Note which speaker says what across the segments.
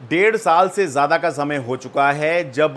Speaker 1: डेढ़ साल से ज़्यादा का समय हो चुका है जब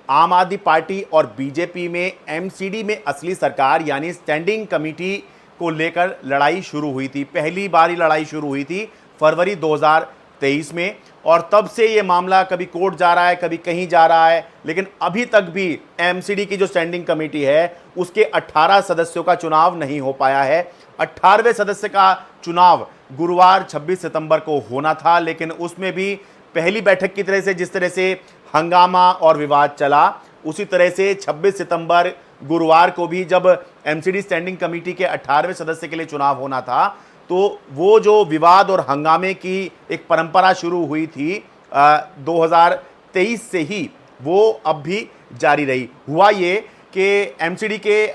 Speaker 1: आम आदमी पार्टी और बीजेपी में एमसीडी में असली सरकार यानी स्टैंडिंग कमेटी को लेकर लड़ाई शुरू हुई थी। पहली बार ही लड़ाई शुरू हुई थी फरवरी 2023 में, और तब से ये मामला कभी कोर्ट जा रहा है, कभी कहीं जा रहा है, लेकिन अभी तक भी एमसीडी की जो स्टैंडिंग कमेटी है उसके 18 सदस्यों का चुनाव नहीं हो पाया है। 18वें सदस्य का चुनाव गुरुवार 26 सितंबर को होना था, लेकिन उसमें भी पहली बैठक की तरह से जिस तरह से हंगामा और विवाद चला, उसी तरह से 26 सितंबर गुरुवार को भी जब एमसीडी स्टैंडिंग कमेटी के 18वें सदस्य के लिए चुनाव होना था, तो वो जो विवाद और हंगामे की एक परंपरा शुरू हुई थी 2023 से ही, वो अब भी जारी रही। हुआ ये कि एमसीडी के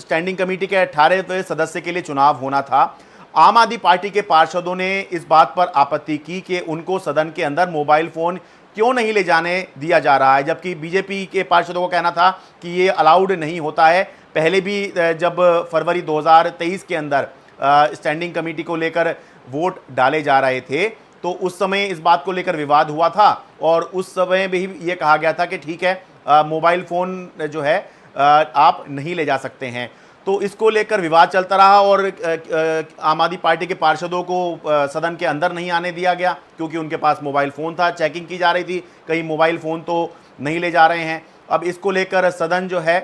Speaker 1: स्टैंडिंग कमेटी के 18वें सदस्य के लिए चुनाव होना था। आम आदमी पार्टी के पार्षदों ने इस बात पर आपत्ति की कि उनको सदन के अंदर मोबाइल फ़ोन क्यों नहीं ले जाने दिया जा रहा है, जबकि बीजेपी के पार्षदों को कहना था कि ये अलाउड नहीं होता है। पहले भी जब फरवरी 2023 के अंदर स्टैंडिंग कमेटी को लेकर वोट डाले जा रहे थे, तो उस समय इस बात को लेकर विवाद हुआ था और उस समय भी ये कहा गया था कि ठीक है, मोबाइल फ़ोन जो है आप नहीं ले जा सकते हैं। तो इसको लेकर विवाद चलता रहा और आम आदमी पार्टी के पार्षदों को सदन के अंदर नहीं आने दिया गया क्योंकि उनके पास मोबाइल फ़ोन था। चेकिंग की जा रही थी, कहीं मोबाइल फ़ोन तो नहीं ले जा रहे हैं। अब इसको लेकर सदन जो है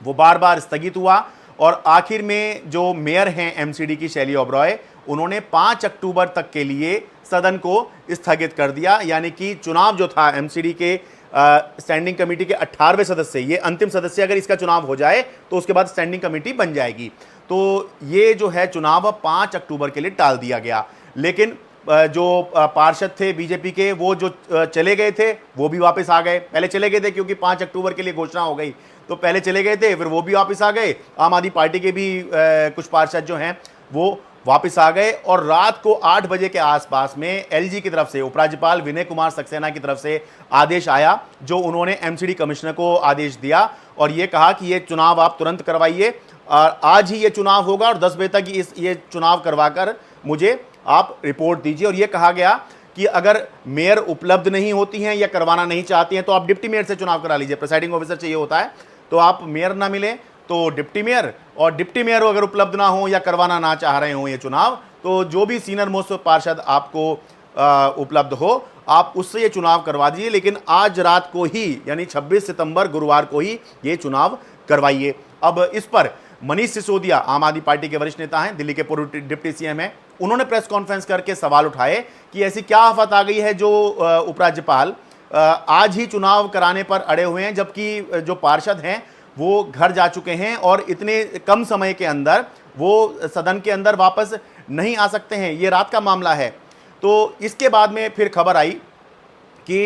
Speaker 1: वो बार बार स्थगित हुआ और आखिर में जो मेयर हैं एमसीडी की शैली ओबरॉय, उन्होंने 5 अक्टूबर तक के लिए सदन को स्थगित कर दिया। यानी कि चुनाव जो था एमसीडी के स्टैंडिंग कमेटी के 18वें सदस्य, ये अंतिम सदस्य, अगर इसका चुनाव हो जाए तो उसके बाद स्टैंडिंग कमेटी बन जाएगी। तो ये जो है चुनाव 5 अक्टूबर के लिए टाल दिया गया। लेकिन जो पार्षद थे बीजेपी के, वो जो चले गए थे वो भी वापस आ गए। पहले चले गए थे क्योंकि 5 अक्टूबर के लिए घोषणा हो गई, तो पहले चले गए थे, फिर वो भी वापस आ गए। आम आदमी पार्टी के भी कुछ पार्षद जो हैं वो वापस आ गए और रात को 8 बजे के आसपास में एलजी की तरफ से, उपराज्यपाल विनय कुमार सक्सेना की तरफ से आदेश आया, जो उन्होंने एमसीडी कमिश्नर को आदेश दिया और ये कहा कि ये चुनाव आप तुरंत करवाइए और आज ही ये चुनाव होगा और 10 बजे तक ये चुनाव करवाकर मुझे आप रिपोर्ट दीजिए। और ये कहा गया कि अगर मेयर उपलब्ध नहीं होती हैं या करवाना नहीं चाहती हैं तो आप डिप्टी मेयर से चुनाव करा लीजिए। प्रिसाइडिंग ऑफिसर चाहिए होता है, तो आप मेयर ना मिले तो डिप्टी मेयर, और डिप्टी मेयर अगर उपलब्ध ना हो या करवाना ना चाह रहे हो ये चुनाव, तो जो भी सीनियर मोस्ट पार्षद आपको उपलब्ध हो, आप उससे ये चुनाव करवा दीजिए। लेकिन आज रात को ही, यानी 26 सितंबर गुरुवार को ही ये चुनाव करवाइए। अब इस पर मनीष सिसोदिया, आम आदमी पार्टी के वरिष्ठ नेता हैं, दिल्ली के पूर्व डिप्टी सीएम हैं, उन्होंने प्रेस कॉन्फ्रेंस करके सवाल उठाए कि ऐसी क्या आफत आ गई है जो उपराज्यपाल आज ही चुनाव कराने पर अड़े हुए हैं, जबकि जो पार्षद हैं वो घर जा चुके हैं और इतने कम समय के अंदर वो सदन के अंदर वापस नहीं आ सकते हैं। ये रात का मामला है। तो इसके बाद में फिर खबर आई कि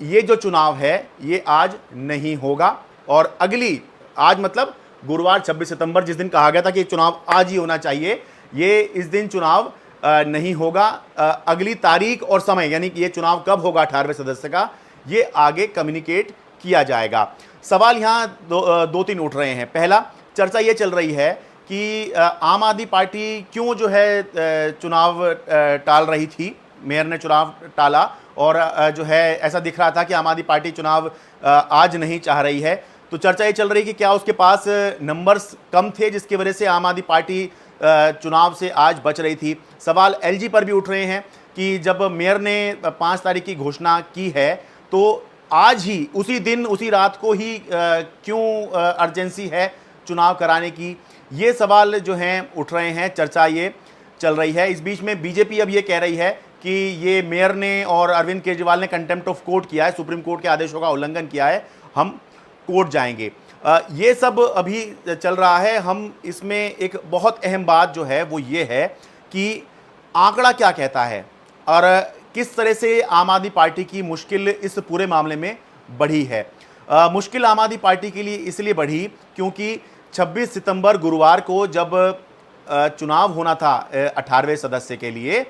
Speaker 1: ये जो चुनाव है ये आज नहीं होगा और अगली, आज मतलब गुरुवार 26 सितंबर, जिस दिन कहा गया था कि चुनाव आज ही होना चाहिए, ये इस दिन चुनाव नहीं होगा। अगली तारीख और समय, यानी कि ये चुनाव कब होगा 18वें सदस्य का, ये आगे कम्युनिकेट किया जाएगा। सवाल यहाँ दो तीन उठ रहे हैं। पहला, चर्चा ये चल रही है कि आम आदमी पार्टी क्यों जो है चुनाव टाल रही थी, मेयर ने चुनाव टाला और जो है ऐसा दिख रहा था कि आम आदमी पार्टी चुनाव आज नहीं चाह रही है। तो चर्चा ये चल रही कि क्या उसके पास नंबर्स कम थे जिसकी वजह से आम आदमी पार्टी चुनाव से आज बच रही थी। सवाल एलजी पर भी उठ रहे हैं कि जब मेयर ने 5 तारीख की घोषणा की है तो आज ही, उसी दिन, उसी रात को ही क्यों अर्जेंसी है चुनाव कराने की। ये सवाल जो हैं उठ रहे हैं, चर्चा ये चल रही है। इस बीच में बीजेपी अब ये कह रही है कि ये मेयर ने और अरविंद केजरीवाल ने कंटेम्प्ट ऑफ कोर्ट किया है, सुप्रीम कोर्ट के आदेशों का उल्लंघन किया है, हम कोर्ट जाएंगे। ये सब अभी चल रहा है। हम इसमें एक बहुत अहम बात जो है वो ये है कि आंकड़ा क्या कहता है और किस तरह से आम आदमी पार्टी की मुश्किल इस पूरे मामले में बढ़ी है। मुश्किल आम आदमी पार्टी के लिए इसलिए बढ़ी क्योंकि 26 सितंबर गुरुवार को जब चुनाव होना था 18वें सदस्य के लिए,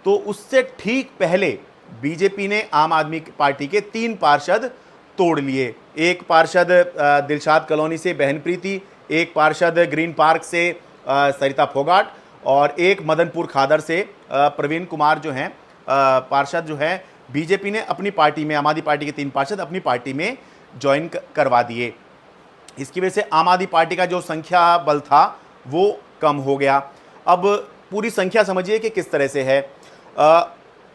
Speaker 1: तो उससे ठीक पहले बीजेपी ने आम आदमी पार्टी के 3 पार्षद तोड़ लिए। एक पार्षद दिलशाद कॉलोनी से बहनप्रीति, एक पार्षद ग्रीन पार्क से सरिता फोगाट और एक मदनपुर खादर से प्रवीण कुमार जो हैं पार्षद जो हैं बीजेपी ने अपनी पार्टी में, आम आदमी पार्टी के 3 पार्षद अपनी पार्टी में ज्वाइन करवा दिए। इसकी वजह से आम आदमी पार्टी का जो संख्या बल था वो कम हो गया। अब पूरी संख्या समझिए कि किस तरह से है।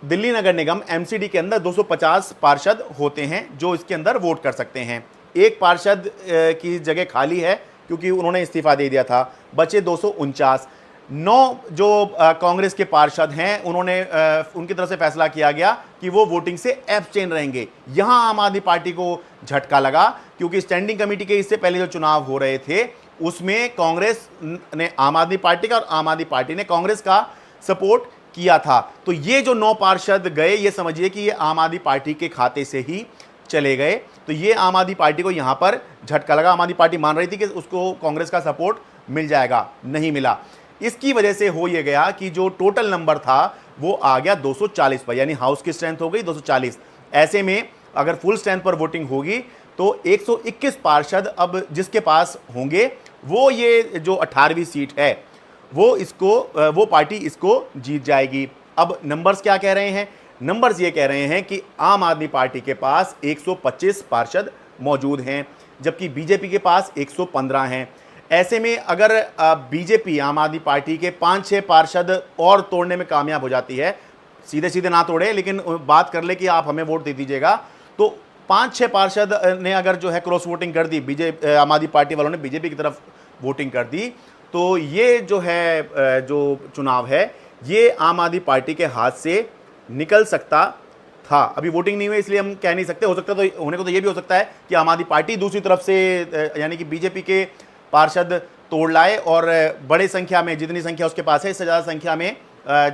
Speaker 1: दिल्ली नगर निगम एमसीडी के अंदर 250 पार्षद होते हैं जो इसके अंदर वोट कर सकते हैं। एक पार्षद की जगह खाली है क्योंकि उन्होंने इस्तीफा दे दिया था, बचे 249। 9 जो कांग्रेस के पार्षद हैं उन्होंने उनकी तरफ से फैसला किया गया कि वो वोटिंग से एब्सटेन रहेंगे। यहां आम आदमी पार्टी को झटका लगा क्योंकि स्टैंडिंग कमेटी के इससे पहले जो चुनाव हो रहे थे उसमें कांग्रेस ने आम आदमी पार्टी का और आम आदमी पार्टी ने कांग्रेस का सपोर्ट किया था। तो ये जो 9 पार्षद गए, ये समझिए कि ये आम आदमी पार्टी के खाते से ही चले गए। तो ये आम आदमी पार्टी को यहाँ पर झटका लगा। आम आदमी पार्टी मान रही थी कि उसको कांग्रेस का सपोर्ट मिल जाएगा, नहीं मिला। इसकी वजह से हो ये गया कि जो टोटल नंबर था वो आ गया 240 पर, यानी हाउस की स्ट्रेंथ हो गई 240। ऐसे में अगर फुल स्ट्रेंथ पर वोटिंग होगी तो 121 पार्षद अब जिसके पास होंगे वो ये जो 18वीं सीट है वो पार्टी इसको जीत जाएगी। अब नंबर्स क्या कह रहे हैं? नंबर्स ये कह रहे हैं कि आम आदमी पार्टी के पास 125 पार्षद मौजूद हैं जबकि बीजेपी के पास 115 हैं। ऐसे में अगर बीजेपी आम आदमी पार्टी के 5-6 पार्षद और तोड़ने में कामयाब हो जाती है, सीधे सीधे ना तोड़े लेकिन बात कर ले कि आप हमें वोट दे दीजिएगा, तो 5-6 पार्षद ने अगर जो है क्रॉस वोटिंग कर दी, आम आदमी पार्टी वालों ने बीजेपी की तरफ वोटिंग कर दी, तो ये जो है जो चुनाव है ये आम आदमी पार्टी के हाथ से निकल सकता था। अभी वोटिंग नहीं हुई इसलिए हम कह नहीं सकते, हो सकता तो होने को तो ये भी हो सकता है कि आम आदमी पार्टी दूसरी तरफ से यानी कि बीजेपी के पार्षद तोड़ लाए और बड़े संख्या में, जितनी संख्या उसके पास है इससे ज़्यादा संख्या में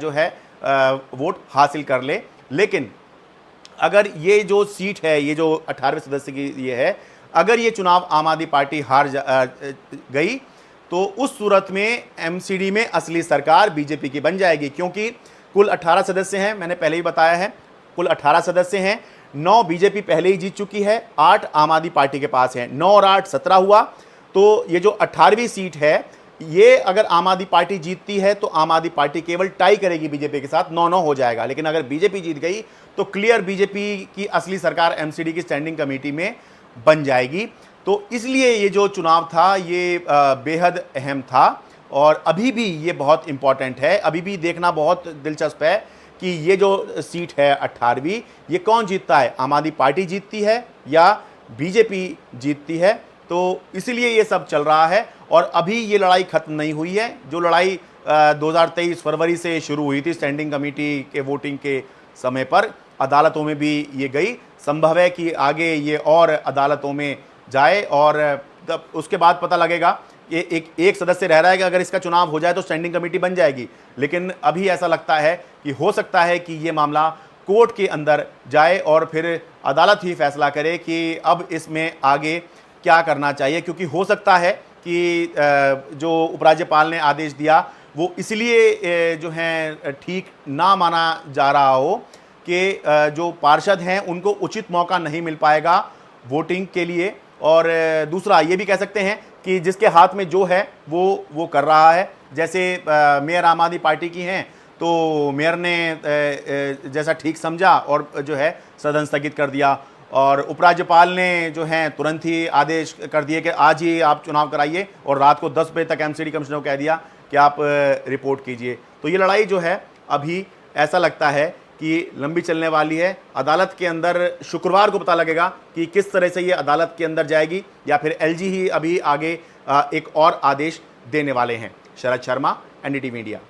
Speaker 1: जो है वोट हासिल कर ले। लेकिन अगर ये जो सीट है, ये जो 18वें सदस्य की ये है, अगर ये चुनाव आम आदमी पार्टी हार गई तो उस सूरत में एमसीडी में असली सरकार बीजेपी की बन जाएगी, क्योंकि कुल 18 सदस्य हैं, मैंने पहले ही बताया है, कुल 18 सदस्य हैं। 9 बीजेपी पहले ही जीत चुकी है, 8 आम आदमी पार्टी के पास है, 9 और 8 17 हुआ। तो ये जो 18वीं सीट है ये अगर आम आदमी पार्टी जीतती है तो आम आदमी पार्टी केवल टाई करेगी बीजेपी के साथ, 9-9 हो जाएगा। लेकिन अगर बीजेपी जीत गई तो क्लियर बीजेपी की असली सरकार एमसीडी की स्टैंडिंग कमेटी में बन जाएगी। तो इसलिए ये जो चुनाव था ये बेहद अहम था और अभी भी ये बहुत इंपॉर्टेंट है। अभी भी देखना बहुत दिलचस्प है कि ये जो सीट है 18वीं, ये कौन जीतता है, आम आदमी पार्टी जीतती है या बीजेपी जीतती है। तो इसीलिए ये सब चल रहा है और अभी ये लड़ाई ख़त्म नहीं हुई है। जो लड़ाई 2023 फरवरी से शुरू हुई थी स्टैंडिंग कमेटी के वोटिंग के समय पर, अदालतों में भी ये गई, संभव है कि आगे ये और अदालतों में जाए और तब उसके बाद पता लगेगा। ये एक सदस्य रह रहा है कि अगर इसका चुनाव हो जाए तो स्टैंडिंग कमेटी बन जाएगी, लेकिन अभी ऐसा लगता है कि हो सकता है कि ये मामला कोर्ट के अंदर जाए और फिर अदालत ही फैसला करे कि अब इसमें आगे क्या करना चाहिए। क्योंकि हो सकता है कि जो उपराज्यपाल ने आदेश दिया वो इसलिए जो है ठीक ना माना जा रहा हो कि जो पार्षद हैं उनको उचित मौका नहीं मिल पाएगा वोटिंग के लिए। और दूसरा ये भी कह सकते हैं कि जिसके हाथ में जो है वो कर रहा है। जैसे मेयर आम आदमी पार्टी की हैं तो मेयर ने जैसा ठीक समझा और जो है सदन स्थगित कर दिया, और उपराज्यपाल ने जो है तुरंत ही आदेश कर दिए कि आज ही आप चुनाव कराइए, और रात को 10 बजे तक एमसीडी कमिश्नर को कह दिया कि आप रिपोर्ट कीजिए। तो ये लड़ाई जो है अभी ऐसा लगता है कि लंबी चलने वाली है। अदालत के अंदर शुक्रवार को पता लगेगा कि किस तरह से ये अदालत के अंदर जाएगी या फिर एलजी ही अभी आगे एक और आदेश देने वाले हैं। Sharad Sharma, NDTV media.